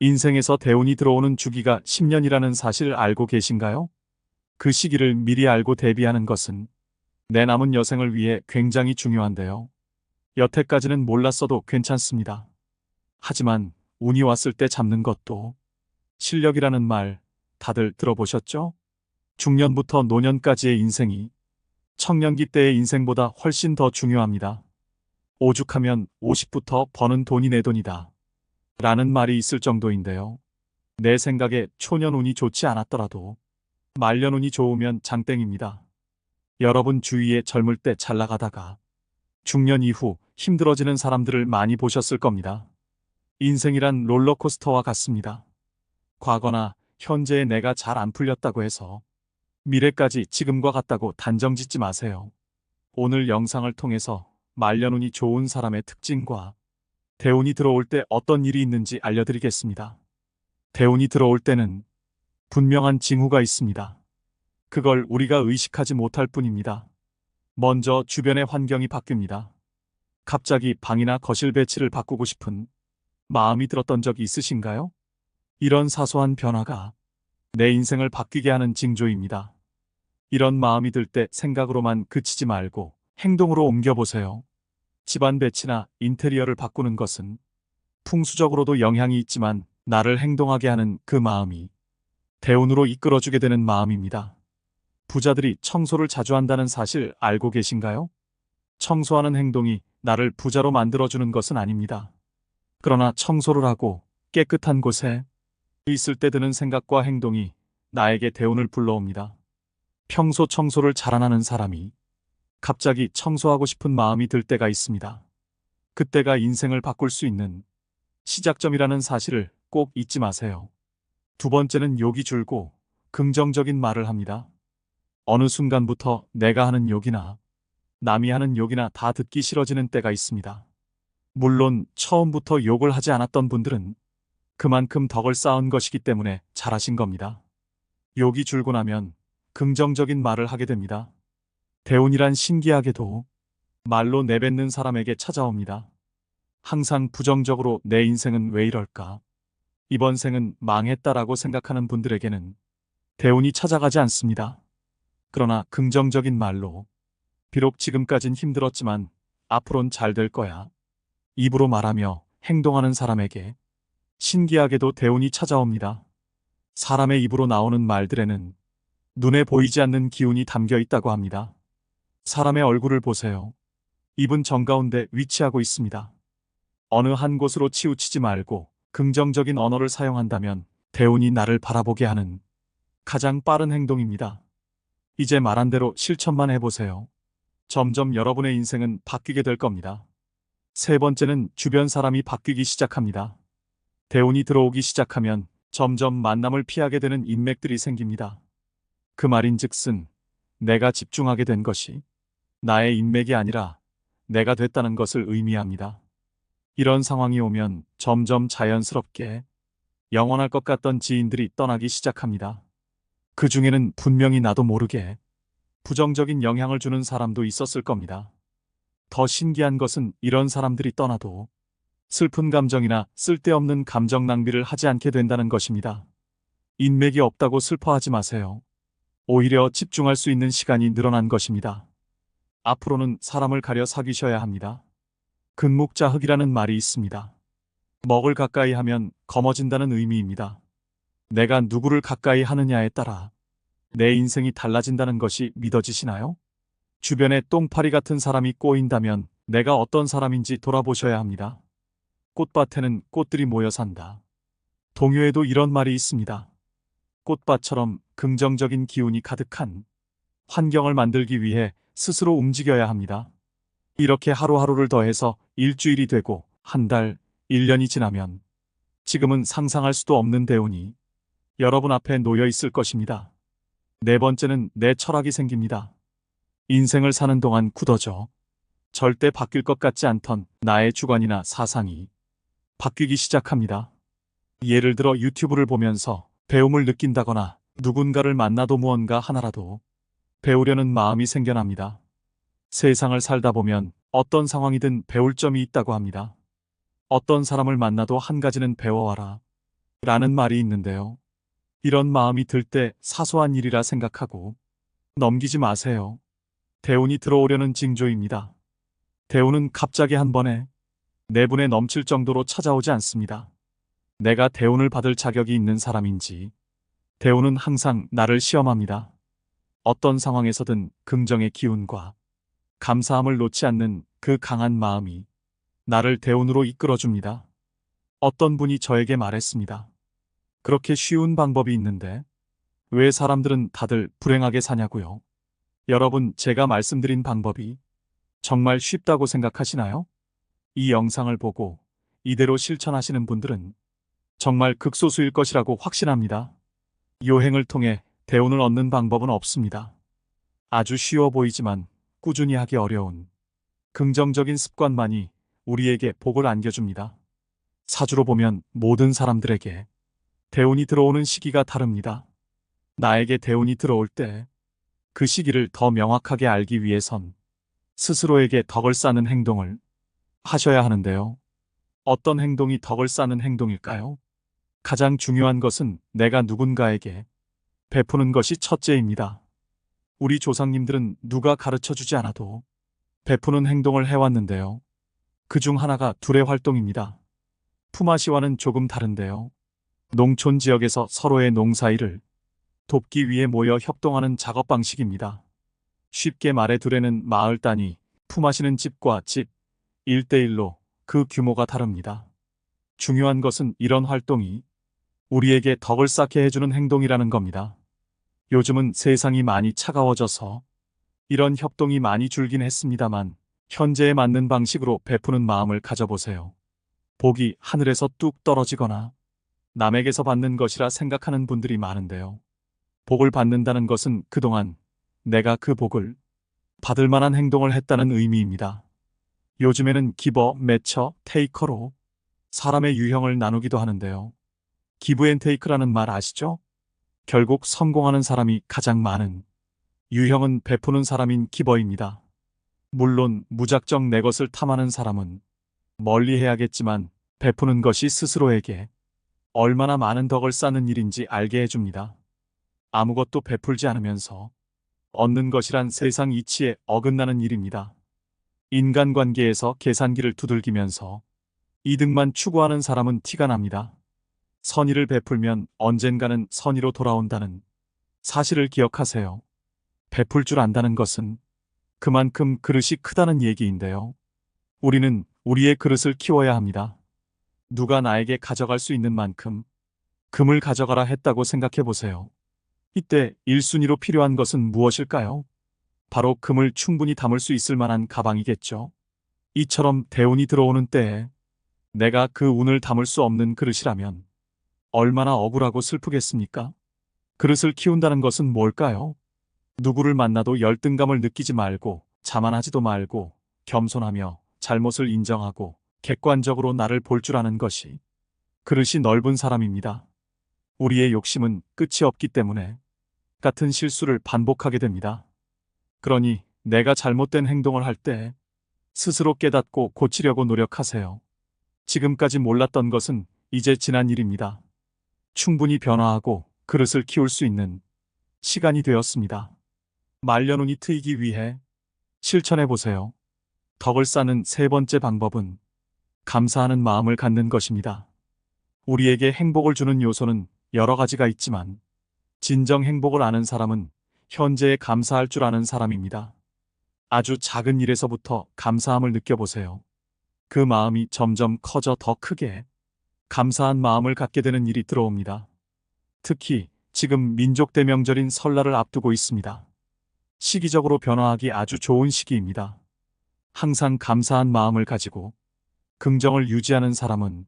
인생에서 대운이 들어오는 주기가 10년이라는 사실 알고 계신가요? 그 시기를 미리 알고 대비하는 것은 내 남은 여생을 위해 굉장히 중요한데요. 여태까지는 몰랐어도 괜찮습니다. 하지만 운이 왔을 때 잡는 것도 실력이라는 말 다들 들어보셨죠? 중년부터 노년까지의 인생이 청년기 때의 인생보다 훨씬 더 중요합니다. 오죽하면 50부터 버는 돈이 내 돈이다 라는 말이 있을 정도인데요. 내 생각에 초년 운이 좋지 않았더라도 말년 운이 좋으면 장땡입니다. 여러분 주위에 젊을 때 잘 나가다가 중년 이후 힘들어지는 사람들을 많이 보셨을 겁니다. 인생이란 롤러코스터와 같습니다. 과거나 현재의 내가 잘 안 풀렸다고 해서 미래까지 지금과 같다고 단정 짓지 마세요. 오늘 영상을 통해서 말년운이 좋은 사람의 특징과 대운이 들어올 때 어떤 일이 있는지 알려드리겠습니다. 대운이 들어올 때는 분명한 징후가 있습니다. 그걸 우리가 의식하지 못할 뿐입니다. 먼저 주변의 환경이 바뀝니다. 갑자기 방이나 거실 배치를 바꾸고 싶은 마음이 들었던 적이 있으신가요? 이런 사소한 변화가 내 인생을 바뀌게 하는 징조입니다. 이런 마음이 들 때 생각으로만 그치지 말고 행동으로 옮겨보세요. 집안 배치나 인테리어를 바꾸는 것은 풍수적으로도 영향이 있지만 나를 행동하게 하는 그 마음이 대운으로 이끌어주게 되는 마음입니다. 부자들이 청소를 자주 한다는 사실 알고 계신가요? 청소하는 행동이 나를 부자로 만들어주는 것은 아닙니다. 그러나 청소를 하고 깨끗한 곳에 있을 때 드는 생각과 행동이 나에게 대운을 불러옵니다. 평소 청소를 잘 안 하는 사람이 갑자기 청소하고 싶은 마음이 들 때가 있습니다. 그때가 인생을 바꿀 수 있는 시작점이라는 사실을 꼭 잊지 마세요. 두 번째는 욕이 줄고 긍정적인 말을 합니다. 어느 순간부터 내가 하는 욕이나 남이 하는 욕이나 다 듣기 싫어지는 때가 있습니다. 물론 처음부터 욕을 하지 않았던 분들은 그만큼 덕을 쌓은 것이기 때문에 잘하신 겁니다. 욕이 줄고 나면 긍정적인 말을 하게 됩니다. 대운이란 신기하게도 말로 내뱉는 사람에게 찾아옵니다. 항상 부정적으로 내 인생은 왜 이럴까? 이번 생은 망했다라고 생각하는 분들에게는 대운이 찾아가지 않습니다. 그러나 긍정적인 말로 비록 지금까진 힘들었지만 앞으론 잘 될 거야. 입으로 말하며 행동하는 사람에게 신기하게도 대운이 찾아옵니다. 사람의 입으로 나오는 말들에는 눈에 보이지 않는 기운이 담겨 있다고 합니다. 사람의 얼굴을 보세요. 입은 정가운데 위치하고 있습니다. 어느 한 곳으로 치우치지 말고 긍정적인 언어를 사용한다면 대운이 나를 바라보게 하는 가장 빠른 행동입니다. 이제 말한 대로 실천만 해보세요. 점점 여러분의 인생은 바뀌게 될 겁니다. 세 번째는 주변 사람이 바뀌기 시작합니다. 대운이 들어오기 시작하면 점점 만남을 피하게 되는 인맥들이 생깁니다. 그 말인즉슨 내가 집중하게 된 것이 나의 인맥이 아니라 내가 됐다는 것을 의미합니다. 이런 상황이 오면 점점 자연스럽게 영원할 것 같던 지인들이 떠나기 시작합니다. 그 중에는 분명히 나도 모르게 부정적인 영향을 주는 사람도 있었을 겁니다. 더 신기한 것은 이런 사람들이 떠나도 슬픈 감정이나 쓸데없는 감정 낭비를 하지 않게 된다는 것입니다. 인맥이 없다고 슬퍼하지 마세요. 오히려 집중할 수 있는 시간이 늘어난 것입니다. 앞으로는 사람을 가려 사귀셔야 합니다. 금묵자흑이라는 말이 있습니다. 먹을 가까이 하면 검어진다는 의미입니다. 내가 누구를 가까이 하느냐에 따라 내 인생이 달라진다는 것이 믿어지시나요? 주변에 똥파리 같은 사람이 꼬인다면 내가 어떤 사람인지 돌아보셔야 합니다. 꽃밭에는 꽃들이 모여 산다. 동요에도 이런 말이 있습니다. 꽃밭처럼 긍정적인 기운이 가득한 환경을 만들기 위해 스스로 움직여야 합니다. 이렇게 하루하루를 더해서 일주일이 되고 한 달, 1년이 지나면 지금은 상상할 수도 없는 대운이 여러분 앞에 놓여 있을 것입니다. 네 번째는 내 철학이 생깁니다. 인생을 사는 동안 굳어져 절대 바뀔 것 같지 않던 나의 주관이나 사상이 바뀌기 시작합니다. 예를 들어 유튜브를 보면서 배움을 느낀다거나 누군가를 만나도 무언가 하나라도 배우려는 마음이 생겨납니다. 세상을 살다 보면 어떤 상황이든 배울 점이 있다고 합니다. 어떤 사람을 만나도 한 가지는 배워와라. 라는 말이 있는데요. 이런 마음이 들 때 사소한 일이라 생각하고 넘기지 마세요. 대운이 들어오려는 징조입니다. 대운은 갑자기 한 번에 내분에 넘칠 정도로 찾아오지 않습니다. 내가 대운을 받을 자격이 있는 사람인지 대운은 항상 나를 시험합니다. 어떤 상황에서든 긍정의 기운과 감사함을 놓지 않는 그 강한 마음이 나를 대운으로 이끌어줍니다. 어떤 분이 저에게 말했습니다. 그렇게 쉬운 방법이 있는데 왜 사람들은 다들 불행하게 사냐고요? 여러분, 제가 말씀드린 방법이 정말 쉽다고 생각하시나요? 이 영상을 보고 이대로 실천하시는 분들은 정말 극소수일 것이라고 확신합니다. 요행을 통해 대운을 얻는 방법은 없습니다. 아주 쉬워 보이지만 꾸준히 하기 어려운 긍정적인 습관만이 우리에게 복을 안겨줍니다. 사주로 보면 모든 사람들에게 대운이 들어오는 시기가 다릅니다. 나에게 대운이 들어올 때 그 시기를 더 명확하게 알기 위해선 스스로에게 덕을 쌓는 행동을 하셔야 하는데요. 어떤 행동이 덕을 쌓는 행동일까요? 가장 중요한 것은 내가 누군가에게 베푸는 것이 첫째입니다. 우리 조상님들은 누가 가르쳐 주지 않아도 베푸는 행동을 해왔는데요. 그 중 하나가 둘의 활동입니다. 품앗이와는 조금 다른데요. 농촌 지역에서 서로의 농사일을 돕기 위해 모여 협동하는 작업 방식입니다. 쉽게 말해 둘에는 마을 단위, 품앗이는 집과 집, 1대1로 그 규모가 다릅니다. 중요한 것은 이런 활동이 우리에게 덕을 쌓게 해주는 행동이라는 겁니다. 요즘은 세상이 많이 차가워져서 이런 협동이 많이 줄긴 했습니다만 현재에 맞는 방식으로 베푸는 마음을 가져보세요. 복이 하늘에서 뚝 떨어지거나 남에게서 받는 것이라 생각하는 분들이 많은데요. 복을 받는다는 것은 그동안 내가 그 복을 받을 만한 행동을 했다는 의미입니다. 요즘에는 기버, 매처, 테이커로 사람의 유형을 나누기도 하는데요. 기브 앤 테이크라는 말 아시죠? 결국 성공하는 사람이 가장 많은 유형은 베푸는 사람인 기버입니다. 물론 무작정 내 것을 탐하는 사람은 멀리 해야겠지만 베푸는 것이 스스로에게 얼마나 많은 덕을 쌓는 일인지 알게 해줍니다. 아무것도 베풀지 않으면서 얻는 것이란 세상 이치에 어긋나는 일입니다. 인간관계에서 계산기를 두들기면서 이득만 추구하는 사람은 티가 납니다. 선의를 베풀면 언젠가는 선의로 돌아온다는 사실을 기억하세요. 베풀 줄 안다는 것은 그만큼 그릇이 크다는 얘기인데요. 우리는 우리의 그릇을 키워야 합니다. 누가 나에게 가져갈 수 있는 만큼 금을 가져가라 했다고 생각해 보세요. 이때 1순위로 필요한 것은 무엇일까요? 바로 금을 충분히 담을 수 있을 만한 가방이겠죠. 이처럼 대운이 들어오는 때에 내가 그 운을 담을 수 없는 그릇이라면 얼마나 억울하고 슬프겠습니까? 그릇을 키운다는 것은 뭘까요? 누구를 만나도 열등감을 느끼지 말고 자만하지도 말고 겸손하며 잘못을 인정하고 객관적으로 나를 볼 줄 아는 것이 그릇이 넓은 사람입니다. 우리의 욕심은 끝이 없기 때문에 같은 실수를 반복하게 됩니다. 그러니 내가 잘못된 행동을 할 때 스스로 깨닫고 고치려고 노력하세요. 지금까지 몰랐던 것은 이제 지난 일입니다. 충분히 변화하고 그릇을 키울 수 있는 시간이 되었습니다. 말년운이 트이기 위해 실천해 보세요. 덕을 쌓는 세 번째 방법은 감사하는 마음을 갖는 것입니다. 우리에게 행복을 주는 요소는 여러 가지가 있지만 진정 행복을 아는 사람은 현재에 감사할 줄 아는 사람입니다. 아주 작은 일에서부터 감사함을 느껴보세요. 그 마음이 점점 커져 더 크게 감사한 마음을 갖게 되는 일이 들어옵니다. 특히 지금 민족 대명절인 설날을 앞두고 있습니다. 시기적으로 변화하기 아주 좋은 시기입니다. 항상 감사한 마음을 가지고 긍정을 유지하는 사람은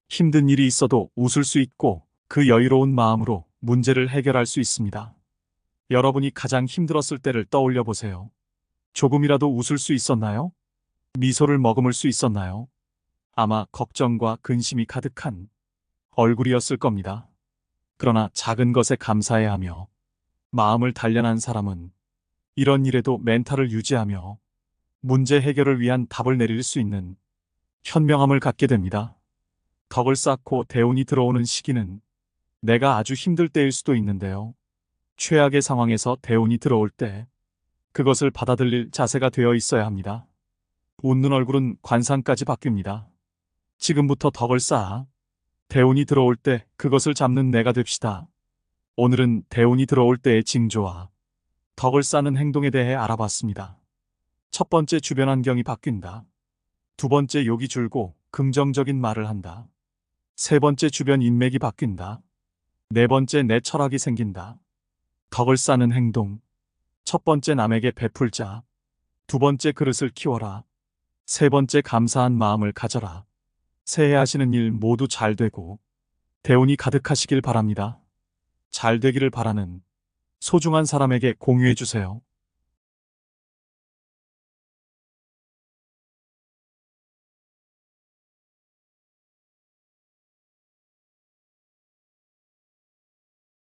힘든 일이 있어도 웃을 수 있고 그 여유로운 마음으로 문제를 해결할 수 있습니다. 여러분이 가장 힘들었을 때를 떠올려 보세요. 조금이라도 웃을 수 있었나요? 미소를 머금을 수 있었나요? 아마 걱정과 근심이 가득한 얼굴이었을 겁니다. 그러나 작은 것에 감사해야 하며 마음을 단련한 사람은 이런 일에도 멘탈을 유지하며 문제 해결을 위한 답을 내릴 수 있는 현명함을 갖게 됩니다. 덕을 쌓고 대운이 들어오는 시기는 내가 아주 힘들 때일 수도 있는데요. 최악의 상황에서 대운이 들어올 때 그것을 받아들일 자세가 되어 있어야 합니다. 웃는 얼굴은 관상까지 바뀝니다. 지금부터 덕을 쌓아 대운이 들어올 때 그것을 잡는 내가 됩시다. 오늘은 대운이 들어올 때의 징조와 덕을 쌓는 행동에 대해 알아봤습니다. 첫 번째, 주변 환경이 바뀐다. 두 번째, 욕이 줄고 긍정적인 말을 한다. 세 번째, 주변 인맥이 바뀐다. 네 번째, 내 철학이 생긴다. 덕을 쌓는 행동. 첫 번째, 남에게 베풀자. 두 번째, 그릇을 키워라. 세 번째, 감사한 마음을 가져라. 새해 하시는 일 모두 잘 되고 대운이 가득하시길 바랍니다. 잘 되기를 바라는 소중한 사람에게 공유해 주세요.